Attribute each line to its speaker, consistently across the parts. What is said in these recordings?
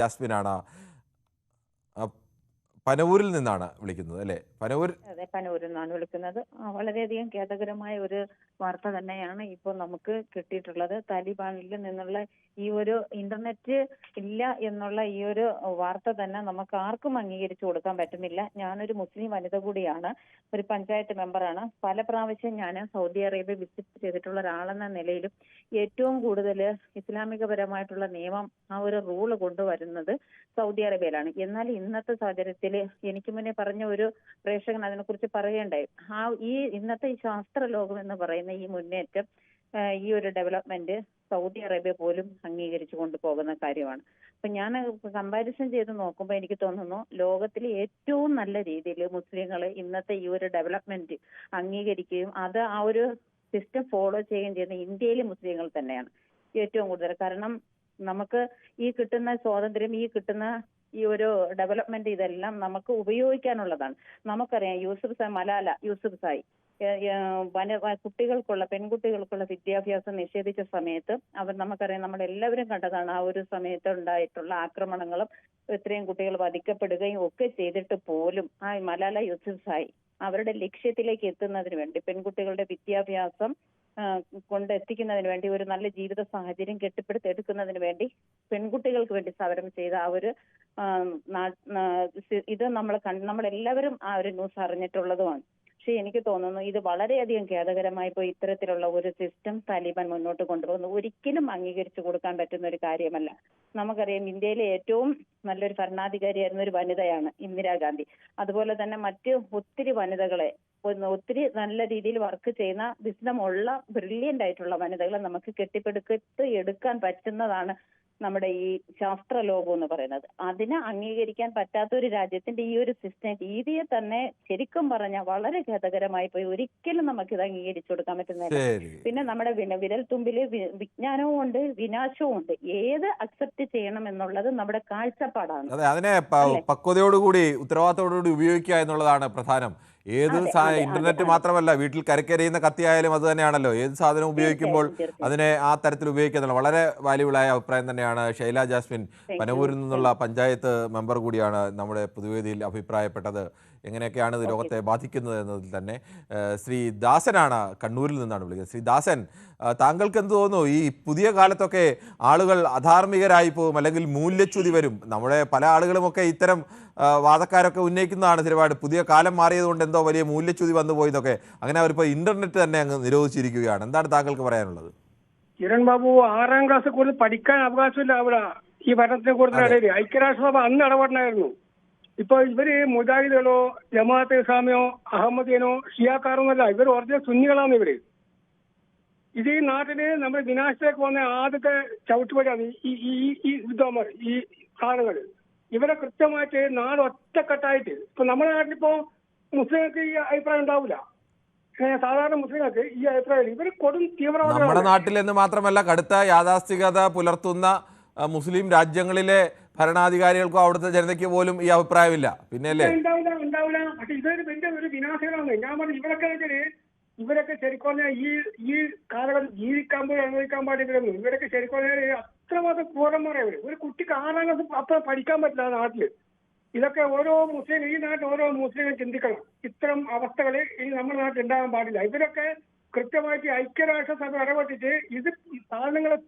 Speaker 1: ജാസ്മിനാണ് പനവൂരിൽ നിന്നാണ് വിളിക്കുന്നത് അല്ലേ?
Speaker 2: അതെ, പനൂരിൽ നിന്നാണ് വിളിക്കുന്നത്. വളരെയധികം ഖേദകരമായ ഒരു വാർത്ത തന്നെയാണ് ഇപ്പോൾ നമുക്ക് കിട്ടിയിട്ടുള്ളത്. താലിബാനിൽ നിന്നുള്ള ഈ ഒരു ഇന്റർനെറ്റ് ഇല്ല എന്നുള്ള ഈ ഒരു വാർത്ത തന്നെ നമുക്ക് ആർക്കും അംഗീകരിച്ചു കൊടുക്കാൻ പറ്റുന്നില്ല. ഞാനൊരു മുസ്ലിം വനിത കൂടിയാണ്, ഒരു പഞ്ചായത്ത് മെമ്പറാണ്. പല പ്രാവശ്യം ഞാൻ സൗദി അറേബ്യ വിസിറ്റ് ചെയ്തിട്ടുള്ള ഒരാളെന്ന നിലയിലും ഏറ്റവും കൂടുതൽ ഇസ്ലാമികപരമായിട്ടുള്ള നിയമം, ആ ഒരു റൂള് കൊണ്ടുവരുന്നത് സൗദി അറേബ്യയിലാണ്. എന്നാൽ ഇന്നത്തെ സാഹചര്യത്തിൽ എനിക്ക് മുന്നേ പറഞ്ഞ ഒരു പ്രേക്ഷകൻ അതിനെക്കുറിച്ച് പറയുകയുണ്ടായി. ഈ ഇന്നത്തെ ഈ ശാസ്ത്ര ലോകം എന്ന് പറയുന്ന ഈ മുന്നേറ്റം, ഈ ഒരു ഡെവലപ്മെന്റ് സൗദി അറേബ്യ പോലും അംഗീകരിച്ചു കൊണ്ടുപോകുന്ന കാര്യമാണ്. അപ്പൊ ഞാൻ കമ്പാരിസൺ ചെയ്ത് നോക്കുമ്പോൾ എനിക്ക് തോന്നുന്നു ലോകത്തിലെ ഏറ്റവും നല്ല രീതിയിൽ മുസ്ലിങ്ങൾ ഇന്നത്തെ ഈ ഒരു ഡെവലപ്മെന്റ് അംഗീകരിക്കുകയും അത് ആ ഒരു സിസ്റ്റം ഫോളോ ചെയ്യുകയും ചെയ്യുന്ന ഇന്ത്യയിലെ മുസ്ലിങ്ങൾ തന്നെയാണ് ഏറ്റവും കൂടുതൽ. കാരണം നമുക്ക് ഈ കിട്ടുന്ന സ്വാതന്ത്ര്യം, ഈ കിട്ടുന്ന ഈ ഒരു ഡെവലപ്മെന്റ്, ഇതെല്ലാം നമുക്ക് ഉപയോഗിക്കാനുള്ളതാണ്. നമുക്കറിയാം മലാല യൂസുഫ്സായി പെൺകുട്ടികൾക്കുള്ള വിദ്യാഭ്യാസം നിഷേധിച്ച സമയത്ത് നമുക്കറിയാം, നമ്മളെല്ലാവരും കണ്ടതാണ്. ആ ഒരു സമയത്ത് ഉണ്ടായിട്ടുള്ള ആക്രമണങ്ങളും ഇത്രയും കുട്ടികൾ വധിക്കപ്പെടുകയും ഒക്കെ ചെയ്തിട്ട് പോലും ആ മലാല യൂസുഫ്സായി അവരുടെ ലക്ഷ്യത്തിലേക്ക് എത്തുന്നതിന് വേണ്ടി, പെൺകുട്ടികളുടെ വിദ്യാഭ്യാസം കൊണ്ടെത്തിക്കുന്നതിന് വേണ്ടി, ഒരു നല്ല ജീവിത സാഹചര്യം കെട്ടിപ്പടുത്തെടുക്കുന്നതിന് വേണ്ടി പെൺകുട്ടികൾക്ക് വേണ്ടി സമരം ചെയ്ത ആ ഒരു ഇത് നമ്മളെല്ലാവരും ആ ഒരു ന്യൂസ് അറിഞ്ഞിട്ടുള്ളതുമാണ്. പക്ഷെ എനിക്ക് തോന്നുന്നു ഇത് വളരെയധികം ഖേദകരമായി പോയി. ഇത്തരത്തിലുള്ള ഒരു സിസ്റ്റം താലിബാൻ മുന്നോട്ട് കൊണ്ടുപോകുന്നു ഒരിക്കലും അംഗീകരിച്ചു കൊടുക്കാൻ പറ്റുന്ന ഒരു കാര്യമല്ല. നമുക്കറിയാം, ഇന്ത്യയിലെ ഏറ്റവും നല്ലൊരു ഭരണാധികാരിയായിരുന്ന ഒരു വനിതയാണ് ഇന്ദിരാഗാന്ധി. അതുപോലെ തന്നെ മറ്റ് ഒത്തിരി വനിതകളെ, ഒത്തിരി നല്ല രീതിയിൽ വർക്ക് ചെയ്യുന്ന വിസ്ഡമുള്ള ബ്രില്യൻ്റ് ആയിട്ടുള്ള വനിതകളെ നമുക്ക് എടുക്കാൻ പറ്റുന്നതാണ് നമ്മുടെ ഈ ശാസ്ത്ര ലോകം എന്ന് പറയുന്നത്. അതിനെ അംഗീകരിക്കാൻ പറ്റാത്ത ഒരു രാജ്യത്തിന്റെ ഈ ഒരു സിസ്റ്റം രീതിയെ തന്നെ ശരിക്കും പറഞ്ഞാൽ വളരെ ഖേദകരമായി പോയി. ഒരിക്കലും നമുക്ക് ഇത് അംഗീകരിച്ചു കൊടുക്കാൻ പറ്റുന്നില്ല. പിന്നെ നമ്മുടെ വിരൽ തുമ്പില് വിജ്ഞാനവും ഉണ്ട്, വിനാശവും ഉണ്ട്. ഏത് അക്സെപ്റ്റ് ചെയ്യണം എന്നുള്ളത് നമ്മുടെ കാഴ്ചപ്പാടാണ്.
Speaker 1: അതെ, അതിനെ പക്വതയോടുകൂടി ഉത്തരവാദിത്തോടുകൂടി ഉപയോഗിക്കുക എന്നുള്ളതാണ് പ്രധാനം. ഏത് ഇന്റർനെറ്റ് മാത്രമല്ല, വീട്ടിൽ കരക്കരിയുന്ന കത്തിയായാലും അത് തന്നെയാണല്ലോ. ഏത് സാധനം ഉപയോഗിക്കുമ്പോൾ അതിനെ ആ തരത്തിൽ ഉപയോഗിക്കുക വളരെ വാല്യുബിളായ അഭിപ്രായം തന്നെയാണ് ഷൈല ജാസ്മിൻ പനവൂരിൽ നിന്നുള്ള പഞ്ചായത്ത് മെമ്പർ കൂടിയാണ് നമ്മുടെ പൊതുവേദിയിൽ അഭിപ്രായപ്പെട്ടത്. എങ്ങനെയൊക്കെയാണ് ഇത് ലോകത്തെ ബാധിക്കുന്നത് എന്നതിൽ തന്നെ. ശ്രീ ദാസനാണ് കണ്ണൂരിൽ നിന്നാണ് വിളിക്കുന്നത്. ശ്രീ ദാസൻ, താങ്കൾക്ക് എന്ത് തോന്നുന്നു? ഈ പുതിയ കാലത്തൊക്കെ ആളുകൾ അധാർമികരായി പോകും, അല്ലെങ്കിൽ മൂല്യച്യുതി വരും. നമ്മുടെ പല ആളുകളുമൊക്കെ ഇത്തരം വാദക്കാരൊക്കെ ഉന്നയിക്കുന്നതാണ് ഒരുപാട്. പുതിയ കാലം മാറിയതുകൊണ്ട് എന്തോ വലിയ മൂല്യച്യുതി വന്നു പോയതൊക്കെ. അങ്ങനെ അവരിപ്പോൾ ഇന്റർനെറ്റ് തന്നെ അങ്ങ് നിരോധിച്ചിരിക്കുകയാണ്. എന്താണ് താങ്കൾക്ക് പറയാനുള്ളത്?
Speaker 3: കിരൺ ബാബു, 6ാം ക്ലാസ് കൂടുതൽ പഠിക്കാൻ അവകാശമില്ല അവിടെ ഈ ഭരണത്തിനെ കൂടുതൽ. ഐക്യരാഷ്ട്രസഭ അന്ന് ഇടപെടണമായിരുന്നു. ഇപ്പൊ ഇവര് മുജാഹിദുകളോ ജമാഅത്തെ ഇസ്ലാമിയോ അഹമ്മദിയനോ ഷിയാക്കാരോ എന്നല്ല, ഇവർ ഒറിജിനൽ സുന്നികളാണ് ഇവര്. ഇത് ഈ നാട്ടില് നമ്മുടെ വിനാശത്തിലേക്ക് വന്ന ആദ്യത്തെ ചവിട്ടുപടിയാണ് ഈ വിദ്വാന്മാർ, ഈ സാധനങ്ങള്. ഇവരെ കൃത്യമായിട്ട് നാട് ഒറ്റക്കെട്ടായിട്ട്, ഇപ്പൊ നമ്മുടെ നാട്ടിലിപ്പോ മുസ്ലിങ്ങൾക്ക് ഈ അഭിപ്രായം ഉണ്ടാവില്ല, സാധാരണ മുസ്ലിങ്ങൾക്ക് ഈ അഭിപ്രായം. ഇവർ കൊടും തീവ്രവാദം.
Speaker 1: നമ്മുടെ നാട്ടിലെന്ന് മാത്രമല്ല, കടുത്ത യാഥാസ്ഥികത പുലർത്തുന്ന മുസ്ലിം രാജ്യങ്ങളിലെ ഭരണാധികാരികൾക്കും അവിടുത്തെ ജനതയ്ക്ക് പോലും ഈ അഭിപ്രായമില്ല. പിന്നെയല്ലേ
Speaker 3: ഉണ്ടാവില്ല. പക്ഷെ ഇതൊരു വലിയ ഒരു വിനാശങ്ങളാണ്. ഞാൻ പറഞ്ഞു, ഇവരൊക്കെ ശരിക്കും പറഞ്ഞാൽ ഈ കാലഘട്ടം ജീവിക്കാൻ പോയി അനുഭവിക്കാൻ പാടില്ലായിരുന്നു. ഇവരൊക്കെ ശരിക്കും പറഞ്ഞാൽ അത്രമാത്രം ക്രൂരന്മാരാണ് ഇവര്. ഒരു കുട്ടിക്ക് 6ാം ക്ലാസ് അത്ര പഠിക്കാൻ പറ്റില്ല നാട്ടില്. ഇതൊക്കെ ഓരോ മുസ്ലിം, ഈ നാട്ടിൽ ഓരോ മുസ്ലിങ്ങൾ ചിന്തിക്കണം. ഇത്തരം അവസ്ഥകള് ഇനി നമ്മുടെ നാട്ടിൽ ഉണ്ടാകാൻ പാടില്ല. ഇവരൊക്കെ കൃത്യമായിട്ട് ഐക്യരാഷ്ട്രസഭ ഇടപെട്ടിട്ട് ഇത് സാധനങ്ങളെ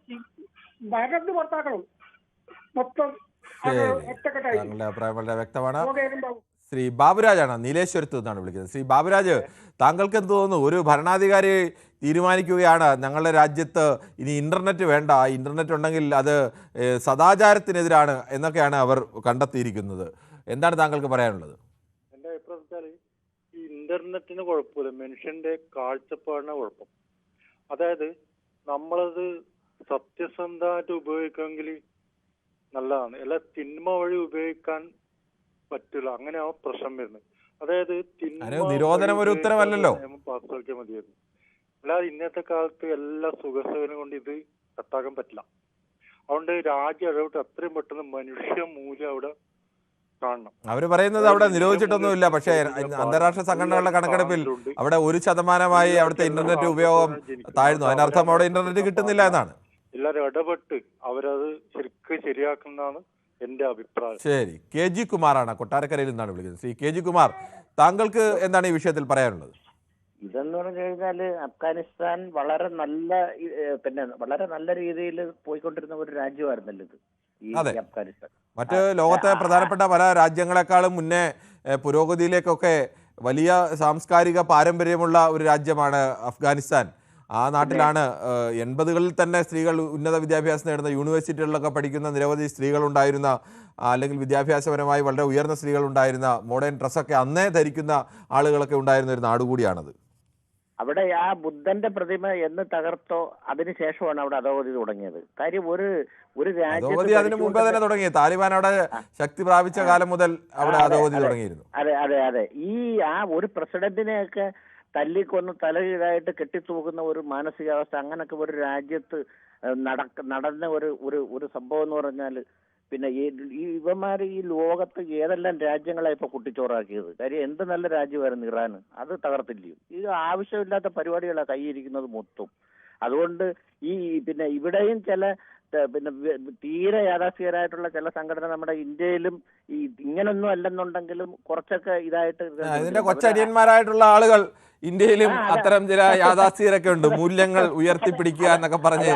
Speaker 3: ഭരണത്തിന് പുറത്താക്കണം മൊത്തം.
Speaker 1: താങ്കളുടെ അഭിപ്രായം വളരെ വ്യക്തമാണ്. ശ്രീ ബാബുരാജാണ് നീലേശ്വരത്ത് നിന്നാണ് വിളിക്കുന്നത്. ശ്രീ ബാബുരാജ്, താങ്കൾക്ക് എന്ത് തോന്നുന്നു? ഒരു ഭരണാധികാരി തീരുമാനിക്കുകയാണ് ഞങ്ങളുടെ രാജ്യത്ത് ഇനി ഇന്റർനെറ്റ് വേണ്ട, ഇന്റർനെറ്റ് ഉണ്ടെങ്കിൽ അത് സദാചാരത്തിനെതിരാണ് എന്നൊക്കെയാണ് അവർ കണ്ടെത്തിയിരിക്കുന്നത്. എന്താണ് താങ്കൾക്ക് പറയാനുള്ളത്?
Speaker 4: എൻ്റെ അഭിപ്രായത്തിൽ ഈ ഇന്റർനെറ്റിന് കുഴപ്പമില്ല, മനുഷ്യന്റെ കാഴ്ചപ്പാടിന് കുഴപ്പം. അതായത് നമ്മളത് സത്യസന്ധമായിട്ട് ഉപയോഗിക്കുമെങ്കിൽ നല്ലതാണ്. അല്ല തിന്മ വഴി ഉപയോഗിക്കാൻ പറ്റില്ല. അങ്ങനെയാവും പ്രശ്നം വരുന്നത്. അതായത്
Speaker 1: നിരോധനം ഒരു ഉത്തരവല്ലല്ലോ,
Speaker 4: പാസ്സാക്കിയാൽ മതിയായിരുന്നു. അല്ലാതെ ഇന്നത്തെ കാലത്ത് എല്ലാ സുഖസേവനം കൊണ്ട് ഇത് കട്ടാക്കാൻ പറ്റില്ല. അതുകൊണ്ട് രാജ്യം ഇടപെട്ട് അത്രയും പെട്ടെന്ന് മനുഷ്യ മൂല്യം അവിടെ കാണണം.
Speaker 1: അവർ പറയുന്നത് അവിടെ നിരോധിച്ചിട്ടൊന്നുമില്ല, പക്ഷേ അന്താരാഷ്ട്ര സംഘടനകളുടെ കണക്കെടുപ്പിൽ അവിടെ 1% അവിടുത്തെ ഇന്റർനെറ്റ് ഉപയോഗം താഴ്ന്നു. അതിനർത്ഥം അവിടെ ഇന്റർനെറ്റ് കിട്ടുന്നില്ല എന്നാണ്.
Speaker 4: എല്ലാവരും ഇടപെട്ട് അവരത് ശരിക്കും ശരിയാക്കുന്നതാണ് എന്റെ അഭിപ്രായം.
Speaker 1: ശരി, കെ ജി കുമാറാണ് കൊട്ടാരക്കരയിൽ നിന്നാണ് വിളിക്കുന്നത്. ശ്രീ കെ ജി കുമാർ, താങ്കൾക്ക് എന്താണ് ഈ വിഷയത്തിൽ പറയാനുള്ളത്?
Speaker 5: ഇതെന്ന് പറഞ്ഞു കഴിഞ്ഞാല് അഫ്ഗാനിസ്ഥാൻ വളരെ നല്ല വളരെ നല്ല രീതിയിൽ പോയിക്കൊണ്ടിരുന്ന ഒരു രാജ്യമായിരുന്നല്ലോ ഇത്, ഈ
Speaker 1: അതെ.
Speaker 5: അഫ്ഗാനിസ്ഥാൻ.
Speaker 1: മറ്റ് ലോകത്തെ പ്രധാനപ്പെട്ട പല രാജ്യങ്ങളെക്കാളും മുന്നേ പുരോഗതിയിലേക്കൊക്കെ വലിയ സാംസ്കാരിക പാരമ്പര്യമുള്ള ഒരു രാജ്യമാണ് അഫ്ഗാനിസ്ഥാൻ. ആ നാട്ടിലാണ് 80കളിൽ തന്നെ സ്ത്രീകൾ ഉന്നത വിദ്യാഭ്യാസം നേടുന്ന യൂണിവേഴ്സിറ്റികളിലൊക്കെ പഠിക്കുന്ന നിരവധി സ്ത്രീകളുണ്ടായിരുന്ന, അല്ലെങ്കിൽ വിദ്യാഭ്യാസപരമായി വളരെ ഉയർന്ന സ്ത്രീകളുണ്ടായിരുന്ന, മോഡേൺ ഡ്രസ്സൊക്കെ അന്നേ ധരിക്കുന്ന ആളുകളൊക്കെ ഉണ്ടായിരുന്ന ഒരു നാടുകൂടിയാണത്.
Speaker 5: അവിടെ ആ ബുദ്ധന്റെ പ്രതിമ എന്ന് തകർത്തോ അതിനുശേഷമാണ് അവിടെ അധോഗതി തുടങ്ങിയത്. കാര്യം ഒരു
Speaker 1: അധോഗതി അതിനു മുമ്പേ തന്നെ തുടങ്ങി. താലിബാൻ അവിടെ ശക്തി പ്രാപിച്ച കാലം മുതൽ അവിടെ അധോഗതി തുടങ്ങിയിരുന്നു.
Speaker 5: അതെ അതെ അതെ ഈ ഒരു പ്രസിഡന്റിനെയൊക്കെ തല്ലിക്കൊന്ന് തലകീഴായിട്ട് കെട്ടിത്തൂക്കുന്ന ഒരു മാനസികാവസ്ഥ അങ്ങനൊക്കെ ഒരു രാജ്യത്ത് നടന്ന ഒരു സംഭവം എന്ന് പറഞ്ഞാൽ പിന്നെ ഇവന്മാർ ഈ ലോകത്ത് ഏതെല്ലാം രാജ്യങ്ങളാണ് ഇപ്പൊ കുട്ടിച്ചോറാക്കിയത്. കാര്യം എന്ത് നല്ല രാജ്യമായിരുന്നു ഇറാൻ, അത് തകർത്തില്ലയോ? ഇത് ആവശ്യമില്ലാത്ത പരിപാടികളാണ് കൈയിരിക്കുന്നത് മൊത്തം. അതുകൊണ്ട് പിന്നെ ഇവിടെയും ചില തീരെ യാഥാസ്ഥികരായിട്ടുള്ള ചില സംഘടന നമ്മുടെ ഇന്ത്യയിലും ഇങ്ങനൊന്നും അല്ലെന്നുണ്ടെങ്കിലും കുറച്ചൊക്കെ ഇതായിട്ട്
Speaker 1: ഇതിന്റെ കൊച്ചടിയന്മാരായിട്ടുള്ള ആളുകൾ ഇന്ത്യയിലും അത്തരം ചില യാഥാസ്ഥികരൊക്കെ ഉണ്ട്. മൂല്യങ്ങൾ ഉയർത്തിപ്പിടിക്കുക എന്നൊക്കെ പറഞ്ഞ്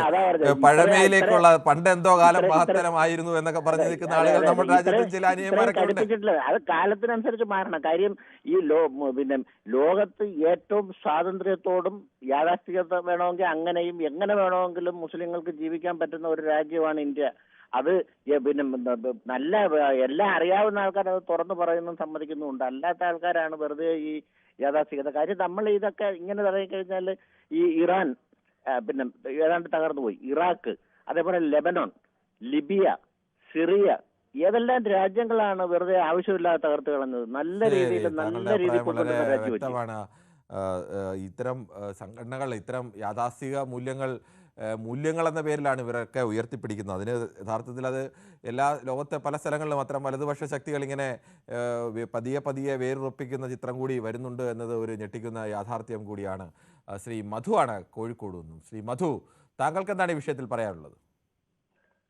Speaker 1: പഴമയിലേക്കുള്ള പണ്ടെന്തോ കാലം മഹത്തരമായിരുന്നു എന്നൊക്കെ പറഞ്ഞു നിൽക്കുന്ന ആളുകൾ നമ്മുടെ രാജ്യത്തും ചില അനിയന്മാരൊക്കെ ഉണ്ട്.
Speaker 5: അത് കാലത്തിനനുസരിച്ച് മാറണം. കാര്യം ഈ പിന്നെ ലോകത്ത് ഏറ്റവും സ്വാതന്ത്ര്യത്തോടും യാഥാസ്ഥികത വേണമെങ്കിൽ അങ്ങനെയും എങ്ങനെ വേണമെങ്കിലും മുസ്ലിങ്ങൾക്ക് ജീവിക്കാൻ പറ്റുന്ന ഒരു രാജ്യമാണ് ഇന്ത്യ. അത് പിന്നെ നല്ല എല്ലാം അറിയാവുന്ന ആൾക്കാർ അത് തുറന്നു പറയുന്നതും സമ്മതിക്കുന്നുമുണ്ട്. അല്ലാത്ത ആൾക്കാരാണ് വെറുതെ ഈ യാഥാസ്ഥികത. കാര്യം നമ്മൾ ഇതൊക്കെ ഇങ്ങനെ തുടങ്ങിക്കഴിഞ്ഞാൽ ഈ ഇറാൻ പിന്നെ ഏതാണ്ട് തകർന്നു പോയി, ഇറാഖ്, അതേപോലെ ലെബനോൺ, ലിബിയ, സിറിയ, ഏതെല്ലാം രാജ്യങ്ങളാണ് വെറുതെ ആവശ്യമില്ലാതെ തകർത്ത് കളഞ്ഞത്. നല്ല രീതിയിൽ കൊണ്ടുവരുന്ന രാജ്യം.
Speaker 1: ഇത്തരം സംഘടനകൾ ഇത്തരം യാഥാസ്ഥിക മൂല്യങ്ങൾ എന്ന പേരിലാണ് ഇവരൊക്കെ ഉയർത്തിപ്പിടിക്കുന്നത്. അതിന് യഥാർത്ഥത്തിൽ അത് എല്ലാ ലോകത്തെ പല സ്ഥലങ്ങളിലും അത്തരം വലതുപക്ഷ ശക്തികൾ ഇങ്ങനെ പതിയെ വേരുറപ്പിക്കുന്ന ചിത്രം കൂടി വരുന്നുണ്ട് എന്നത് ഒരു ഞെട്ടിക്കുന്ന യാഥാർത്ഥ്യം കൂടിയാണ്. ശ്രീ മധു ആണ് കോഴിക്കോട് നിന്നും. ശ്രീ മധു, താങ്കൾക്ക് എന്താണ് ഈ വിഷയത്തിൽ പറയാനുള്ളത്?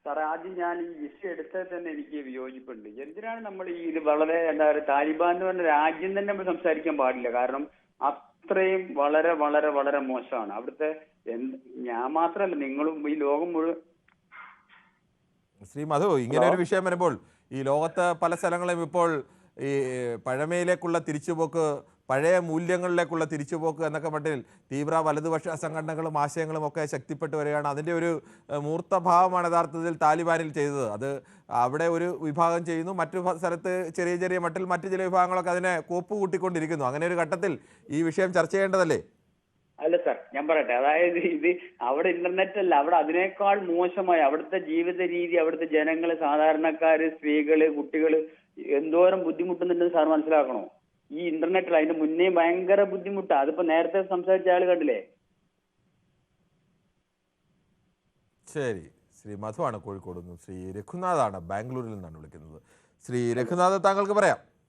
Speaker 6: സാറേ, ആദ്യം ഞാൻ ഈ വിഷയം എടുത്തത് തന്നെ എനിക്ക് വിയോജിപ്പുണ്ട്. എന്തിനാണ് നമ്മൾ ഇത് വളരെ എന്താ പറയുക, താലിബാൻ എന്ന് പറഞ്ഞ രാജ്യം തന്നെ നമ്മൾ സംസാരിക്കാൻ പാടില്ല. കാരണം അത്രയും വളരെ വളരെ വളരെ മോശമാണ് അവിടുത്തെ. ഞാൻ മാത്രമല്ല, നിങ്ങളും ഈ ലോകം മുഴുവൻ.
Speaker 1: ശ്രീ മധു, ഇങ്ങനെ ഒരു വിഷയം വരുമ്പോൾ ഈ ലോകത്ത് പല സ്ഥലങ്ങളും ഇപ്പോൾ ഈ പഴമയിലേക്കുള്ള തിരിച്ചുപോക്ക്, പഴയ മൂല്യങ്ങളിലേക്കുള്ള തിരിച്ചുപോക്ക് എന്നൊക്കെ മട്ടിൽ തീവ്ര വലതുപക്ഷ സംഘടനകളും ആശയങ്ങളും ഒക്കെ ശക്തിപ്പെട്ടു വരികയാണ്. അതിൻ്റെ ഒരു മൂർത്തഭാവമാണ് യഥാർത്ഥത്തിൽ താലിബാനിൽ ചെയ്തത്. അത് അവിടെ ഒരു വിഭാഗം ചെയ്യുന്നു, മറ്റു സ്ഥലത്ത് ചെറിയ മട്ടിൽ മറ്റു ചില വിഭാഗങ്ങളൊക്കെ അതിനെ കോപ്പ് കൂട്ടിക്കൊണ്ടിരിക്കുന്നു. അങ്ങനെ ഒരു ഘട്ടത്തിൽ ഈ വിഷയം ചർച്ച ചെയ്യേണ്ടതല്ലേ?
Speaker 6: അല്ല സാർ, ഞാൻ പറയട്ടെ. അതായത് ഇത് അവിടെ ഇന്റർനെറ്റ് അല്ല, അവിടെ അതിനേക്കാൾ മോശമായ അവിടുത്തെ ജീവിത രീതി, അവിടുത്തെ ജനങ്ങള്, സാധാരണക്കാര്, സ്ത്രീകള്, കുട്ടികള് എന്തോരം ബുദ്ധിമുട്ടുന്നുണ്ടെന്ന് സാർ മനസ്സിലാക്കണോ? ഈ ഇന്റർനെറ്റിൽ അതിന് മുന്നേ ഭയങ്കര ബുദ്ധിമുട്ടാണ്. അതിപ്പോ നേരത്തെ സംസാരിച്ച ആള് കണ്ടില്ലേ?
Speaker 1: ശരി, ശ്രീ മധു ആണ് കോഴിക്കോട് നിന്നും. ശ്രീ രഘുനാഥാണ് ബാംഗ്ലൂരിൽ നിന്നാണ് വിളിക്കുന്നത്. ശ്രീ രഘുനാഥ്, താങ്കൾക്ക് പറയാം.